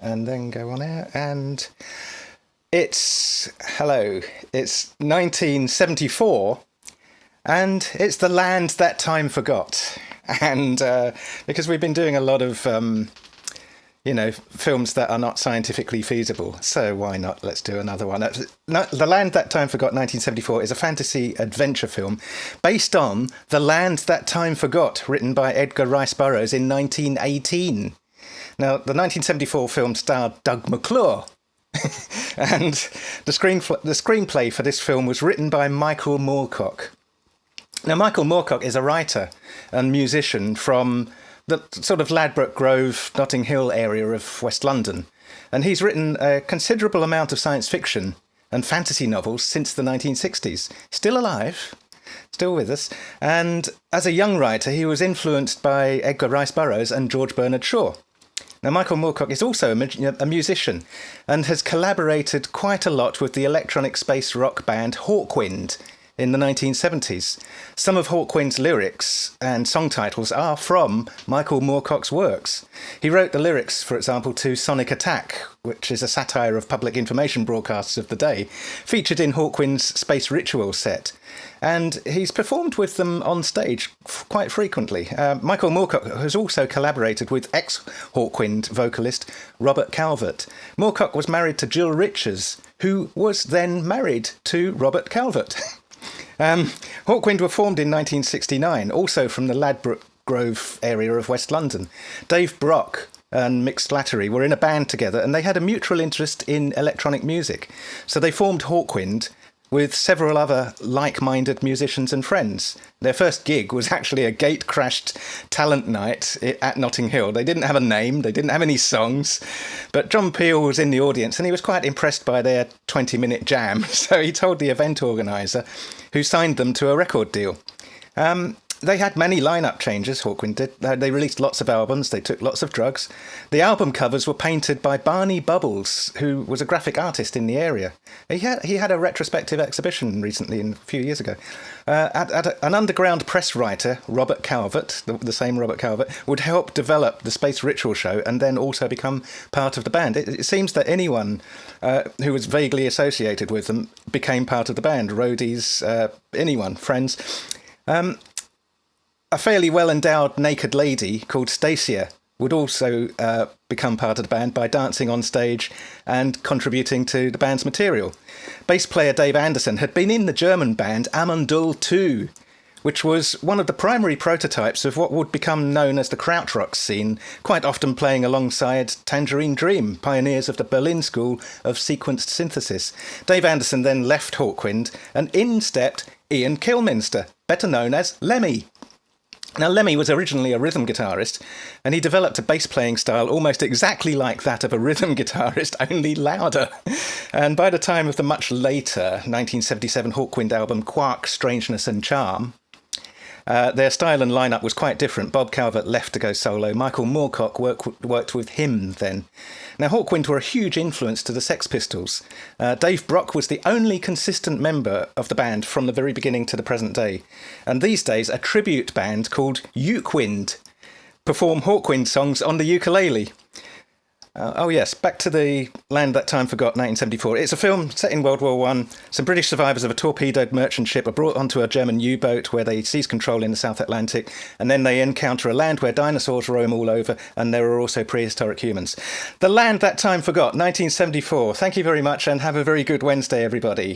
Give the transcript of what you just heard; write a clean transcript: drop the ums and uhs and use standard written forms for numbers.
and then go on air. And it's 1974, and it's The Land That Time Forgot. And because we've been doing a lot of films that are not scientifically feasible, so why not? Let's do another one. The Land That Time Forgot, 1974, is a fantasy adventure film based on The Land That Time Forgot, written by Edgar Rice Burroughs in 1918. Now, the 1974 film starred Doug McClure, and the screenplay for this film was written by Michael Moorcock. Now, Michael Moorcock is a writer and musician from the sort of Ladbroke Grove, Notting Hill area of West London. And he's written a considerable amount of science fiction and fantasy novels since the 1960s. Still alive, still with us. And as a young writer, he was influenced by Edgar Rice Burroughs and George Bernard Shaw. Now, Michael Moorcock is also a musician and has collaborated quite a lot with the electronic space rock band Hawkwind in the 1970s. Some of Hawkwind's lyrics and song titles are from Michael Moorcock's works. He wrote the lyrics, for example, to Sonic Attack, which is a satire of public information broadcasts of the day, featured in Hawkwind's Space Ritual set. And he's performed with them on stage quite frequently. Michael Moorcock has also collaborated with ex-Hawkwind vocalist Robert Calvert. Moorcock was married to Jill Richards, who was then married to Robert Calvert. Hawkwind were formed in 1969, also from the Ladbroke Grove area of West London. Dave Brock and Mick Slattery were in a band together, and they had a mutual interest in electronic music. So they formed Hawkwind with several other like-minded musicians and friends. Their first gig was actually a gate-crashed talent night at Notting Hill. They didn't have a name, they didn't have any songs, but John Peel was in the audience and he was quite impressed by their 20-minute jam. So he told the event organiser, who signed them to a record deal. They had many lineup changes, Hawkwind did. They released lots of albums, they took lots of drugs. The album covers were painted by Barney Bubbles, who was a graphic artist in the area. He had a retrospective exhibition recently, a few years ago. An underground press writer, Robert Calvert, the same Robert Calvert, would help develop the Space Ritual show and then also become part of the band. It seems that anyone who was vaguely associated with them became part of the band. Roadies, anyone, friends. A fairly well-endowed naked lady called Stacia would also become part of the band by dancing on stage and contributing to the band's material. Bass player Dave Anderson had been in the German band Amundul 2, which was one of the primary prototypes of what would become known as the krautrock scene, quite often playing alongside Tangerine Dream, pioneers of the Berlin School of Sequenced Synthesis. Dave Anderson then left Hawkwind, and in stepped Ian Kilminster, better known as Lemmy. Now, Lemmy was originally a rhythm guitarist, and he developed a bass-playing style almost exactly like that of a rhythm guitarist, only louder. And by the time of the much later 1977 Hawkwind album Quark, Strangeness and Charm, their style and lineup was quite different. Bob Calvert left to go solo. Michael Moorcock worked with him then. Now, Hawkwind were a huge influence to the Sex Pistols. Dave Brock was the only consistent member of the band from the very beginning to the present day. And these days, a tribute band called Ukewind perform Hawkwind songs on the ukulele. Oh yes, back to The Land That Time Forgot, 1974. It's a film set in World War I. Some British survivors of a torpedoed merchant ship are brought onto a German U-boat where they seize control in the South Atlantic, and then they encounter a land where dinosaurs roam all over, and there are also prehistoric humans. The Land That Time Forgot, 1974. Thank you very much, and have a very good Wednesday, everybody.